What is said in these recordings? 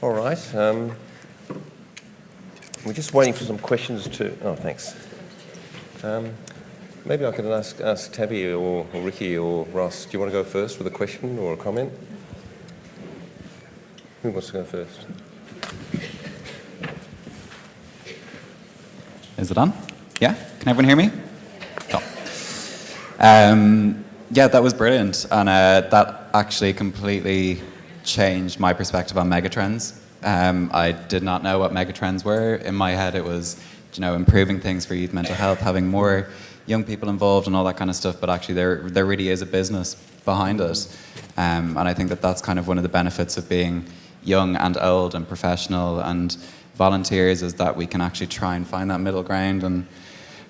All right. We're just waiting for some questions to... Oh, thanks. Maybe I could ask Tabby or Ricky or Ross. Do you want to go first with a question or a comment? Who wants to go first? Is it on? Yeah? Can everyone hear me? Cool. Yeah, that was brilliant. And that actually completely changed my perspective on megatrends. I did not know what megatrends were. In my head, it was, improving things for youth mental health, having more young people involved and all that kind of stuff. But actually, there really is a business behind it. And I think that that's kind of one of the benefits of being young and old and professional and volunteers, is that we can actually try and find that middle ground and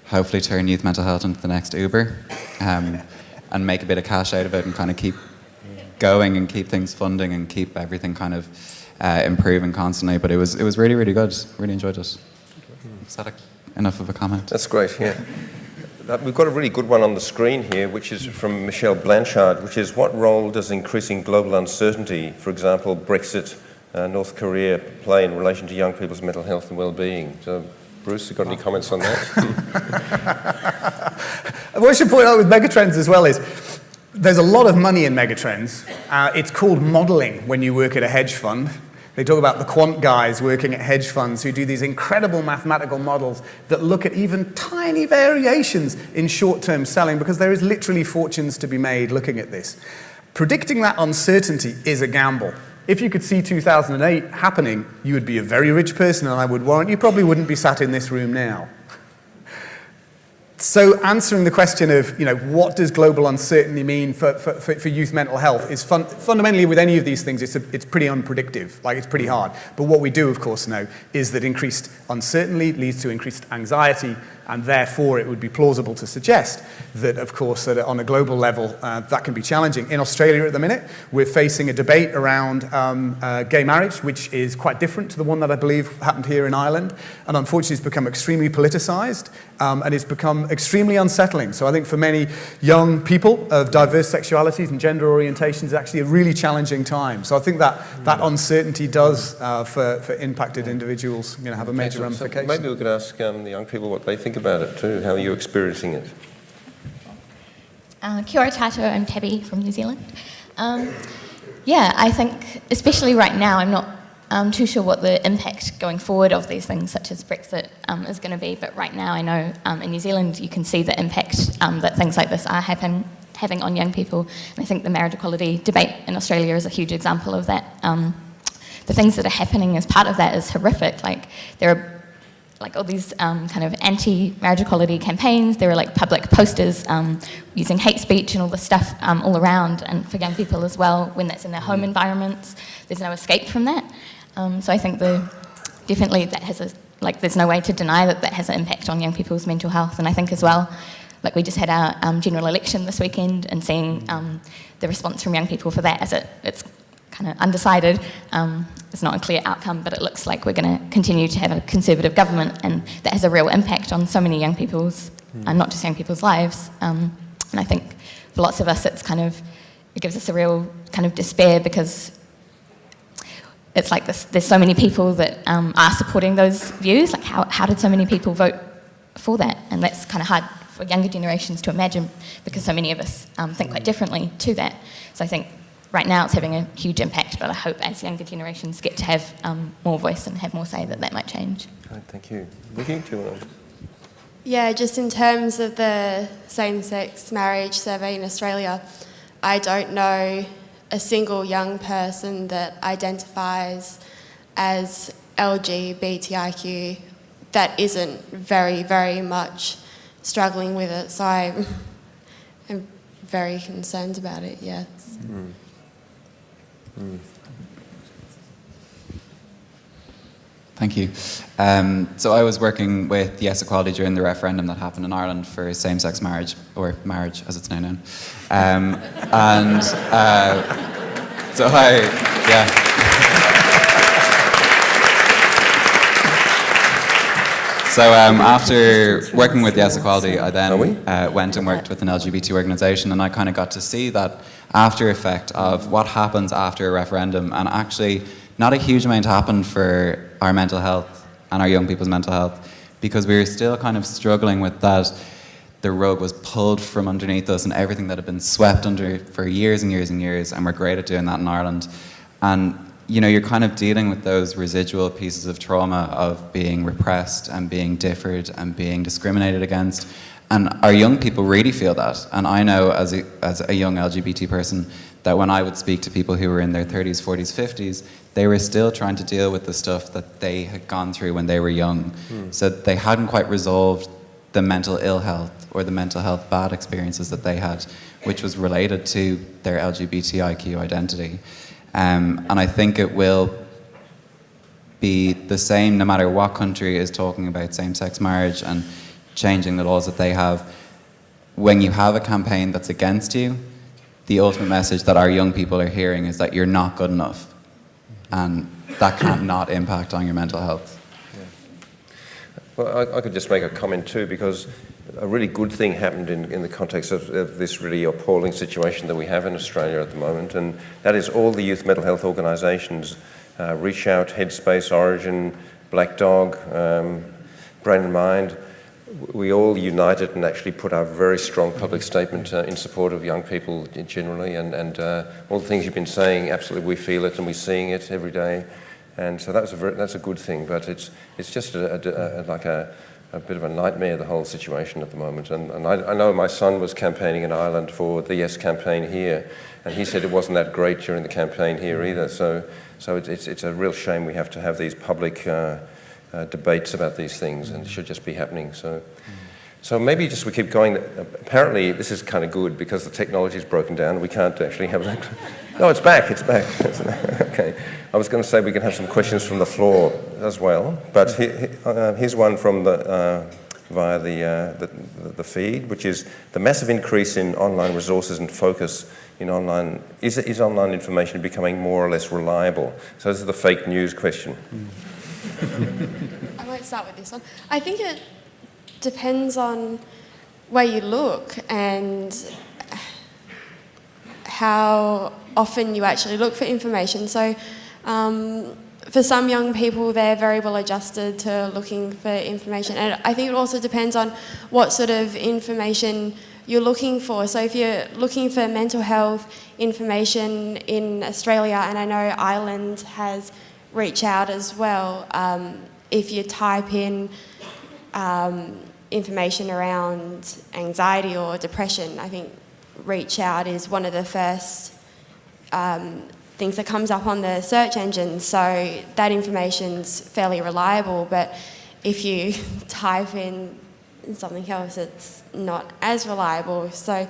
hopefully turn youth mental health into the next Uber, and make a bit of cash out of it and kind of keep going and keep things funding and keep everything kind of improving constantly. But it was really, really good. Really enjoyed it. Is that enough of a comment? That's great, yeah. We've got a really good one on the screen here, which is from Michelle Blanchard, which is, what role does increasing global uncertainty, for example, Brexit, North Korea, play in relation to young people's mental health and well-being? So, Bruce, you got any comments on that? What I should point out with megatrends as well is there's a lot of money in megatrends. It's called modeling when you work at a hedge fund. They talk about the quant guys working at hedge funds who do these incredible mathematical models that look at even tiny variations in short-term selling, because there is literally fortunes to be made looking at this. Predicting that uncertainty is a gamble. If you could see 2008 happening, you would be a very rich person, and I would warrant you probably wouldn't be sat in this room now. So answering the question of, what does global uncertainty mean for youth mental health is fundamentally, with any of these things, it's pretty unpredictable. Like, it's pretty hard. But what we do, of course, know is that increased uncertainty leads to increased anxiety, and therefore it would be plausible to suggest that, of course, that on a global level, that can be challenging. In Australia at the minute, we're facing a debate around gay marriage, which is quite different to the one that I believe happened here in Ireland. And unfortunately, it's become extremely politicized, and it's become extremely unsettling. So I think for many young people of diverse sexualities and gender orientations, it's actually a really challenging time. So I think that uncertainty does, for impacted individuals, have a major ramification. So maybe we could ask the young people what they think about it too. How are you experiencing it? Kia ora tātou, I'm Tabby from New Zealand. I think, especially right now, I'm not too sure what the impact going forward of these things, such as Brexit, is going to be. But right now, I know in New Zealand, you can see the impact that things like this are having on young people. And I think the marriage equality debate in Australia is a huge example of that. The things that are happening as part of that is horrific. Like, there are all these kind of anti-marriage equality campaigns. There are public posters using hate speech and all this stuff all around, and for young people as well, when that's in their home environments, there's no escape from that. So I think definitely that has there's no way to deny that has an impact on young people's mental health. And I think as well, we just had our general election this weekend, and seeing the response from young people for that, as it's kind of undecided. It's not a clear outcome, but it looks like we're going to continue to have a Conservative government, and that has a real impact on so many young people's, and not just young people's lives. And I think for lots of us, it gives us a real kind of despair, because it's like this, there's so many people that are supporting those views. Like, how did so many people vote for that? And that's kind of hard for younger generations to imagine, because so many of us think quite differently to that. So I think right now it's having a huge impact, but I hope as younger generations get to have more voice and have more say, that might change. Right, thank you. Vicky, do you want to... Yeah, just in terms of the same-sex marriage survey in Australia, I don't know a single young person that identifies as LGBTIQ that isn't very, very much struggling with it. So I'm very concerned about it, yes. Thank you. So I was working with Yes Equality during the referendum that happened in Ireland for same-sex marriage, or marriage as it's now known. So after working with Yes Equality, I then went and worked with an LGBT organisation, and I kind of got to see that after effect of what happens after a referendum. And actually, not a huge amount happened for our mental health and our young people's mental health, because we were still kind of struggling with that. The rug was pulled from underneath us and everything that had been swept under for years and years and years, and we're great at doing that in Ireland. And you know, you're kind of dealing with those residual pieces of trauma of being repressed and being differed and being discriminated against. And our young people really feel that. And I know as a young LGBT person that when I would speak to people who were in their 30s, 40s, 50s, they were still trying to deal with the stuff that they had gone through when they were young. So they hadn't quite resolved the mental ill health or the mental health bad experiences that they had, which was related to their LGBTIQ identity. And I think it will be the same no matter what country is talking about same-sex marriage and changing the laws that they have. When you have a campaign that's against you, the ultimate message that our young people are hearing is that you're not good enough. And that can't not impact on your mental health. Well, I could just make a comment too, because a really good thing happened in the context of this really appalling situation that we have in Australia at the moment, and that is all the youth mental health organisations, Reach Out, Headspace, Origin, Black Dog, Brain and Mind, we all united and actually put out a very strong public statement in support of young people generally, and all the things you've been saying, absolutely we feel it and we're seeing it every day. And so that's a good thing, but it's just like a bit of a nightmare, the whole situation at the moment. And I know my son was campaigning in Ireland for the Yes campaign here, and he said it wasn't that great during the campaign here either. So it's a real shame we have to have these public debates about these things, and it should just be happening. So maybe just we keep going. Apparently this is kind of good because the technology is broken down. We can't actually have that. No, it's back. Okay. I was going to say we can have some questions from the floor as well, but here's one from via the feed, which is the massive increase in online resources and focus in online. Is online information becoming more or less reliable? So this is the fake news question. I might start with this one. I think it depends on where you look and how often you actually look for information. So for some young people, they're very well adjusted to looking for information. And I think it also depends on what sort of information you're looking for. So if you're looking for mental health information in Australia, and I know Ireland has Reach Out as well, if you type in information around anxiety or depression, I think Reach Out is one of the first things that comes up on the search engine, so that information's fairly reliable. But if you type in something else, it's not as reliable. So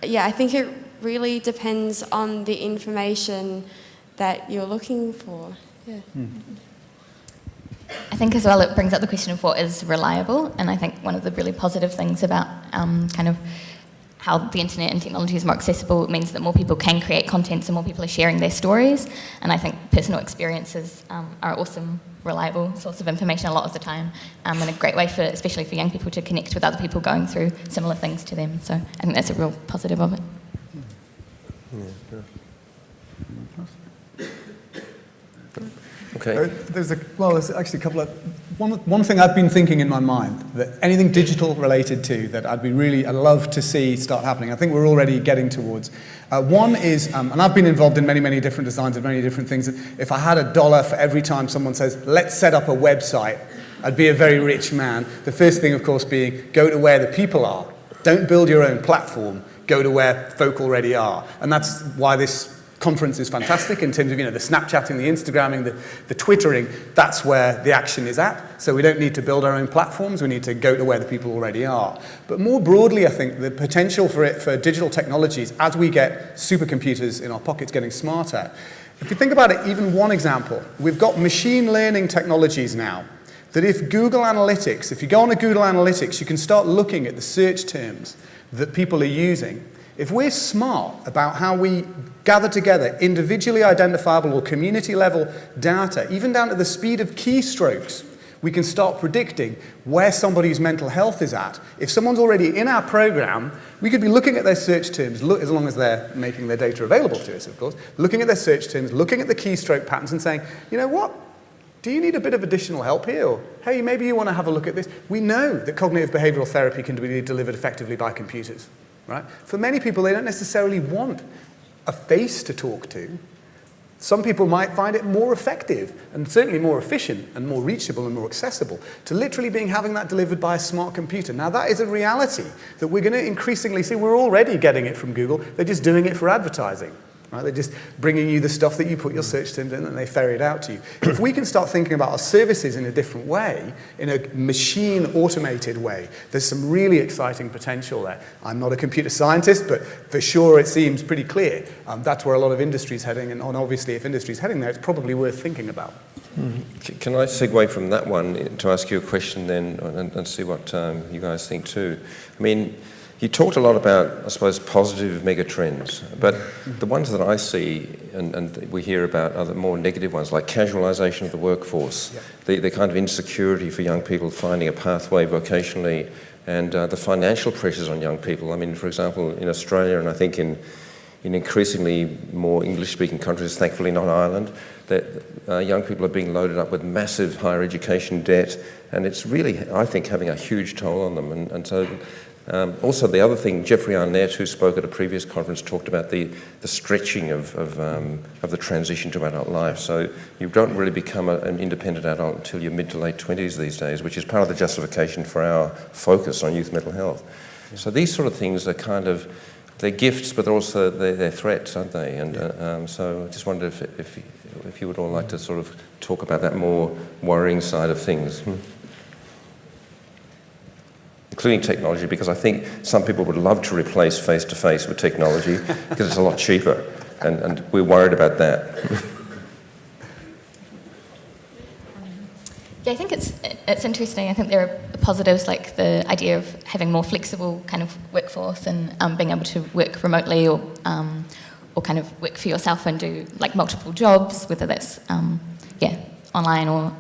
yeah, I think it really depends on the information that you're looking for. Yeah. I think as well it brings up the question of what is reliable, and I think one of the really positive things about kind of how the internet and technology is more accessible, it means that more people can create content, so more people are sharing their stories, and I think personal experiences are an awesome, reliable source of information a lot of the time, and a great way for, especially for young people, to connect with other people going through similar things to them. So I think that's a real positive of it. Okay. There's actually a couple of... One thing I've been thinking in my mind, that anything digital related to that I'd love to see start happening. I think we're already getting towards. One is, and I've been involved in many, many different designs of many different things. If I had $1 for every time someone says, let's set up a website, I'd be a very rich man. The first thing, of course, being go to where the people are. Don't build your own platform. Go to where folk already are. And that's why this conference is fantastic in terms of, the Snapchatting, the Instagramming, the Twittering. That's where the action is at. So we don't need to build our own platforms. We need to go to where the people already are. But more broadly, I think the potential for digital technologies, as we get supercomputers in our pockets getting smarter. If you think about it, even one example, we've got machine learning technologies now that if you go on Google Analytics, you can start looking at the search terms that people are using. If we're smart about how we gather together individually identifiable or community level data, even down to the speed of keystrokes, we can start predicting where somebody's mental health is at. If someone's already in our program, we could be looking at their search terms, as long as they're making their data available to us, of course, looking at their search terms, looking at the keystroke patterns and saying, you know what? Do you need a bit of additional help here? Or, hey, maybe you want to have a look at this. We know that cognitive behavioral therapy can be delivered effectively by computers, right? For many people, they don't necessarily want a face to talk to. Some people might find it more effective and certainly more efficient and more reachable and more accessible to literally having that delivered by a smart computer. Now, that is a reality that we're going to increasingly see. We're already getting it from Google. They're just doing it for advertising. Right? They're just bringing you the stuff that you put your search terms in and they ferry it out to you. If we can start thinking about our services in a different way, in a machine-automated way, there's some really exciting potential there. I'm not a computer scientist, but for sure it seems pretty clear. That's where a lot of industry's heading, and obviously if industry's heading there, it's probably worth thinking about. Can I segue from that one to ask you a question then and see what you guys think too? I mean, you talked a lot about, I suppose, positive megatrends, but the ones that I see and we hear about are the more negative ones, like casualisation of the workforce, the kind of insecurity for young people finding a pathway vocationally, and the financial pressures on young people. I mean, for example, in Australia, and I think in increasingly more English-speaking countries, thankfully not Ireland, that young people are being loaded up with massive higher education debt, and it's really, I think, having a huge toll on them. And so also, the other thing, Jeffrey Arnett, who spoke at a previous conference, talked about the stretching of the transition to adult life. So you don't really become an independent adult until your mid to late 20s these days, which is part of the justification for our focus on youth mental health. Yeah. So these sort of things are kind of, they're gifts, but they're also they're threats, aren't they? And so I just wondered if you would all like to sort of talk about that more worrying side of things. Including technology, because I think some people would love to replace face-to-face with technology because it's a lot cheaper, and we're worried about that. Yeah, I think it's interesting. I think there are positives like the idea of having more flexible kind of workforce and being able to work remotely or kind of work for yourself and do like multiple jobs, whether that's online or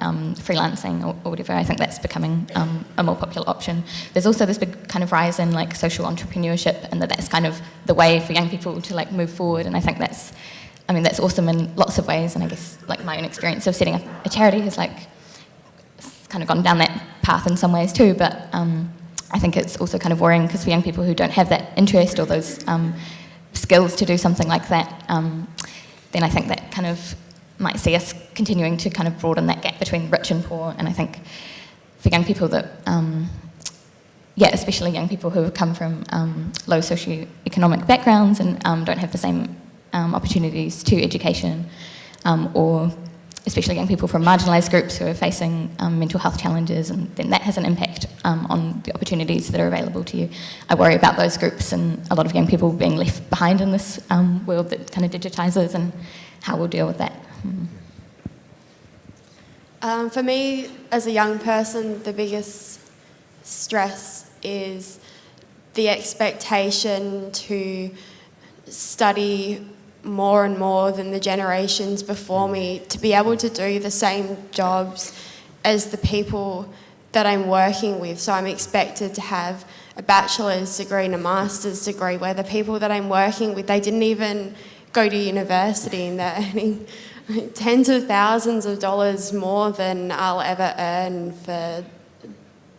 freelancing or whatever. I think that's becoming a more popular option. There's also this big kind of rise in like social entrepreneurship, and that's kind of the way for young people to like move forward. And I think that's awesome in lots of ways. And I guess like my own experience of setting up a charity has like kind of gone down that path in some ways too. But I think it's also kind of worrying because for young people who don't have that interest or those skills to do something like that, then I think that kind of might see us continuing to kind of broaden that gap between rich and poor. And I think for young people that, especially young people who have come from low socioeconomic backgrounds and don't have the same opportunities to education, or especially young people from marginalised groups who are facing mental health challenges, and then that has an impact on the opportunities that are available to you. I worry about those groups and a lot of young people being left behind in this world that kind of digitises, and how we'll deal with that. For me, as a young person, the biggest stress is the expectation to study more and more than the generations before me, to be able to do the same jobs as the people that I'm working with. So I'm expected to have a bachelor's degree and a master's degree, where the people that I'm working with, they didn't even go to university, and they're earning tens of thousands of dollars more than I'll ever earn for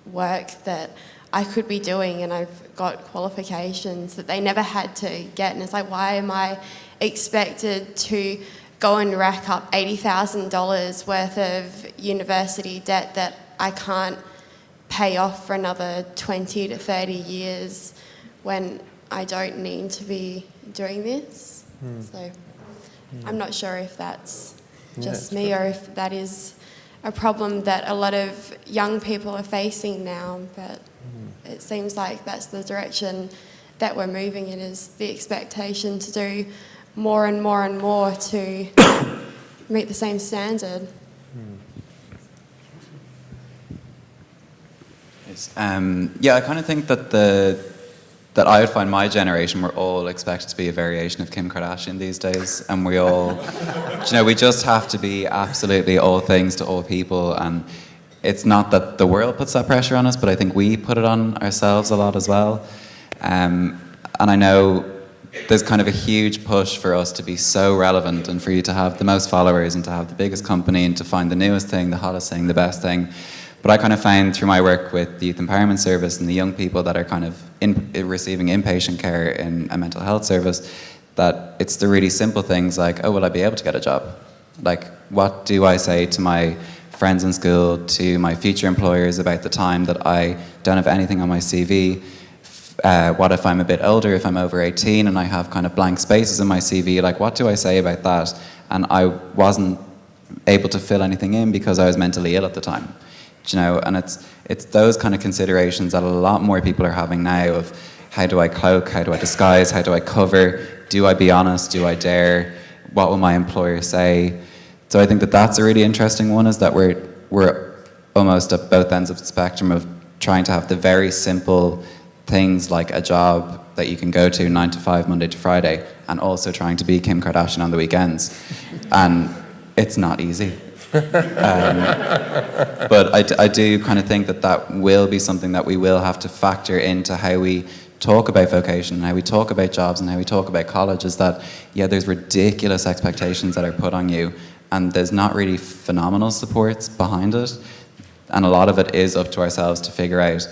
work that I could be doing, and I've got qualifications that they never had to get. And it's like, why am I expected to go and rack up $80,000 worth of university debt that I can't pay off for another 20 to 30 years when I don't need to be doing this? So I'm not sure if that's just me or if that is a problem that a lot of young people are facing now, but it seems like that's the direction that we're moving in, is the expectation to do more and more and more to meet the same standard. Yes. I kind of think that I would find my generation, we're all expected to be a variation of Kim Kardashian these days, and we all, we just have to be absolutely all things to all people, and it's not that the world puts that pressure on us, but I think we put it on ourselves a lot as well. And I know there's kind of a huge push for us to be so relevant and for you to have the most followers and to have the biggest company and to find the newest thing, the hottest thing, the best thing. But I kind of found through my work with the Youth Empowerment Service and the young people that are kind of receiving inpatient care in a mental health service, that it's the really simple things like, oh, will I be able to get a job? Like, what do I say to my friends in school, to my future employers about the time that I don't have anything on my CV? What if I'm a bit older, if I'm over 18 and I have kind of blank spaces in my CV? Like, what do I say about that? And I wasn't able to fill anything in because I was mentally ill at the time. You know, and it's those kind of considerations that a lot more people are having now of how do I cloak, how do I disguise, how do I cover, do I be honest, do I dare, what will my employer say? So I think that that's a really interesting one, is that we're almost at both ends of the spectrum of trying to have the very simple things like a job that you can go to 9 to 5, Monday to Friday, and also trying to be Kim Kardashian on the weekends. And it's not easy. But I do kind of think that that will be something that we will have to factor into how we talk about vocation, and how we talk about jobs, and how we talk about college, is that, yeah, there's ridiculous expectations that are put on you, and there's not really phenomenal supports behind it, and a lot of it is up to ourselves to figure out.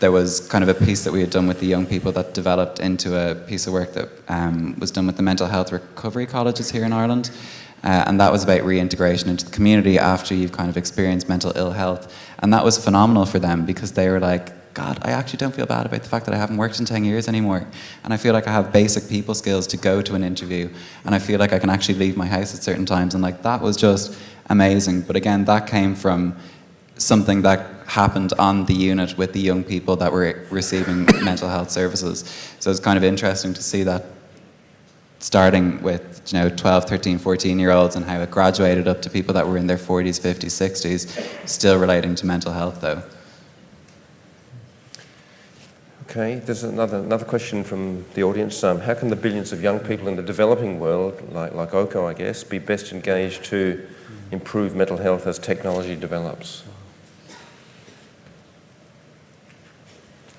There was kind of a piece that we had done with the young people that developed into a piece of work that was done with the mental health recovery colleges here in Ireland. And that was about reintegration into the community after you've kind of experienced mental ill health. And that was phenomenal for them, because they were like, God, I actually don't feel bad about the fact that I haven't worked in 10 years anymore. And I feel like I have basic people skills to go to an interview. And I feel like I can actually leave my house at certain times. And like, that was just amazing. But again, that came from something that happened on the unit with the young people that were receiving mental health services. So it's kind of interesting to see that starting with, 12, 13, 14-year-olds, and how it graduated up to people that were in their 40s, 50s, 60s, still relating to mental health though. Okay, there's another question from the audience. How can the billions of young people in the developing world, like Oko, I guess, be best engaged to improve mental health as technology develops?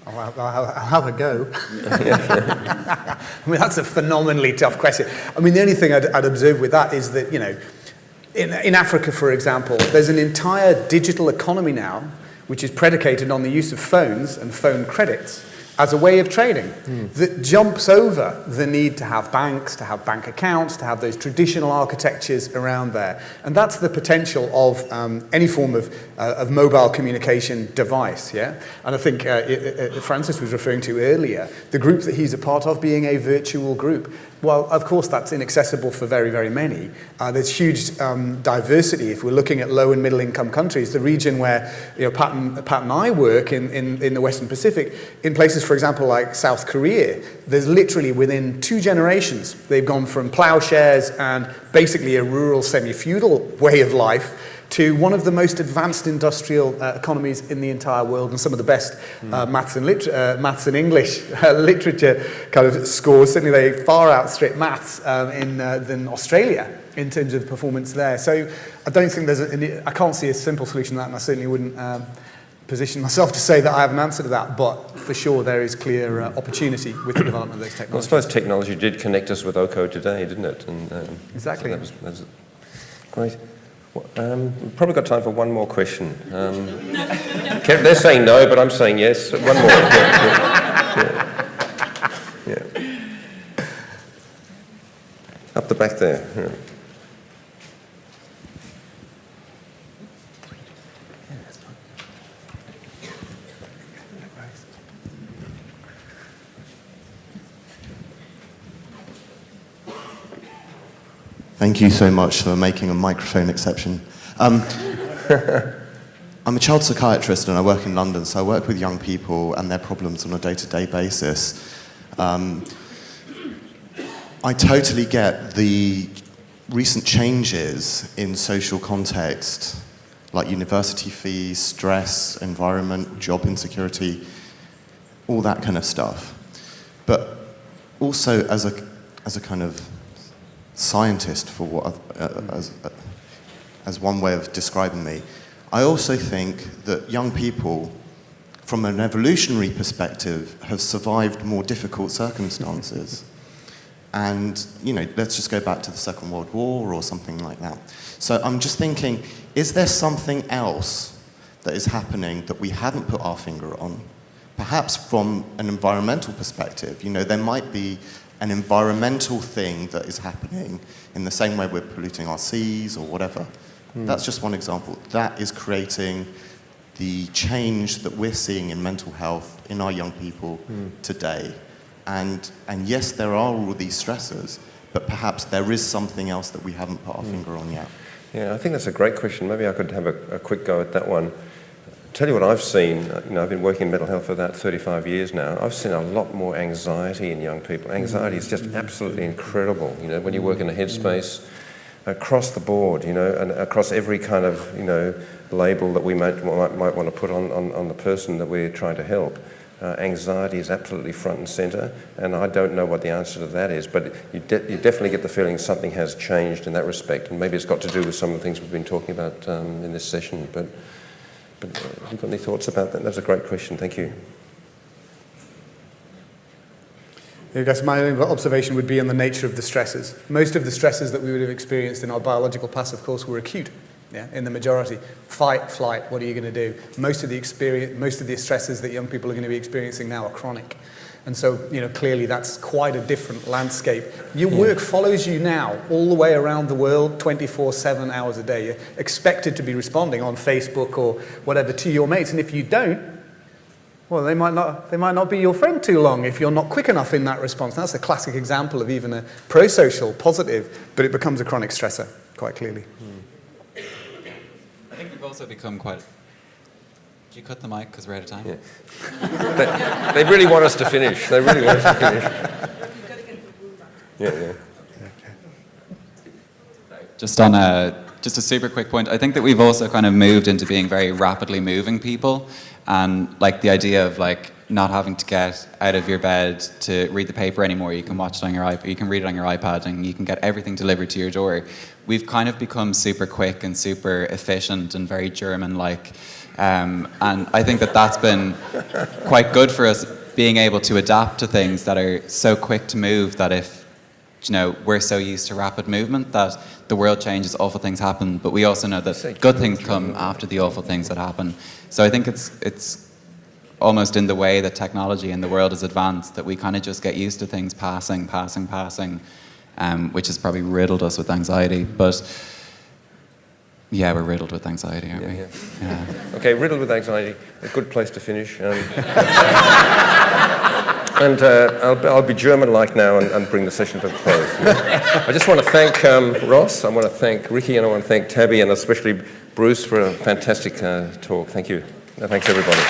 I'll have a go. I mean, that's a phenomenally tough question. I mean, the only thing I'd observe with that is that, in Africa, for example, there's an entire digital economy now which is predicated on the use of phones and phone credits as a way of trading that jumps over the need to have banks, to have bank accounts, to have those traditional architectures around there. And that's the potential of any form of mobile communication device, yeah? And I think Francis was referring to earlier, the group that he's a part of being a virtual group. Well, of course, that's inaccessible for very, very many. There's huge diversity. If we're looking at low and middle income countries, the region where Pat and I work in the Western Pacific, in places, for example, like South Korea, there's literally within 2 generations, they've gone from plowshares and basically a rural semi-feudal way of life to one of the most advanced industrial economies in the entire world, and some of the best maths and English literature kind of scores. Certainly they far outstrip maths than Australia in terms of performance there. So I don't think I can't see a simple solution to that, and I certainly wouldn't position myself to say that I have an answer to that, but for sure there is clear opportunity with the development of those technologies. Well, I suppose technology did connect us with Oko today, didn't it? And, exactly. So that was great. We've probably got time for one more question. They're saying no, but I'm saying yes. One more. Yeah. Up the back there. Yeah. Thank you so much for making a microphone exception. I'm a child psychiatrist and I work in London, so I work with young people and their problems on a day-to-day basis. I totally get the recent changes in social context, like university fees, stress, environment, job insecurity, all that kind of stuff. But also as a kind of scientist, for what as one way of describing me, I also think that young people, from an evolutionary perspective, have survived more difficult circumstances. And, let's just go back to the Second World War or something like that. So I'm just thinking, is there something else that is happening that we haven't put our finger on? Perhaps from an environmental perspective, there might be an environmental thing that is happening in the same way we're polluting our seas or whatever. That's just one example. That is creating the change that we're seeing in mental health in our young people today. And yes, there are all these stressors, but perhaps there is something else that we haven't put our finger on yet. Yeah, I think that's a great question. Maybe I could have a quick go at that one. Tell you what I've seen. I've been working in mental health for about 35 years now. I've seen a lot more anxiety in young people. Anxiety is just absolutely incredible. When you work in a headspace, across the board, and across every kind of, label that we might want to put on the person that we're trying to help. Anxiety is absolutely front and center, and I don't know what the answer to that is, but you definitely get the feeling something has changed in that respect, and maybe it's got to do with some of the things we've been talking about in this session. But have you got any thoughts about that? That's a great question. Thank you. I guess my own observation would be on the nature of the stresses. Most of the stresses that we would have experienced in our biological past, of course, were acute. Yeah, in the majority. Fight, flight, what are you going to do? Most of the stresses that young people are going to be experiencing now are chronic. And so, clearly that's quite a different landscape. Your work follows you now all the way around the world, 24/7 hours a day. You're expected to be responding on Facebook or whatever to your mates. And if you don't, well, they might not be your friend too long if you're not quick enough in that response. And that's a classic example of even a pro-social positive, but it becomes a chronic stressor, quite clearly. I think we've also become quite... Did you cut the mic because we're out of time? Yeah. They really want us to finish. They really want us to finish. Yeah. Just on just a super quick point, I think that we've also kind of moved into being very rapidly moving people, and like the idea of like not having to get out of your bed to read the paper anymore. You can watch it on your iPad, you can read it on your iPad, and you can get everything delivered to your door. We've kind of become super quick and super efficient and very German-like, and I think that that's been quite good for us, being able to adapt to things that are so quick to move, that if we're so used to rapid movement that the world changes, awful things happen, but we also know that good things come after the awful things that happen. So I think it's almost in the way that technology in the world is advanced that we kind of just get used to things passing, which has probably riddled us with anxiety. But yeah, we're riddled with anxiety, aren't we? Yeah. Okay, riddled with anxiety, a good place to finish. And I'll be German-like now and bring the session to a close. I just want to thank Ross, I want to thank Ricky, and I want to thank Tabby, and especially Bruce for a fantastic talk. Thank you. Thanks, everybody.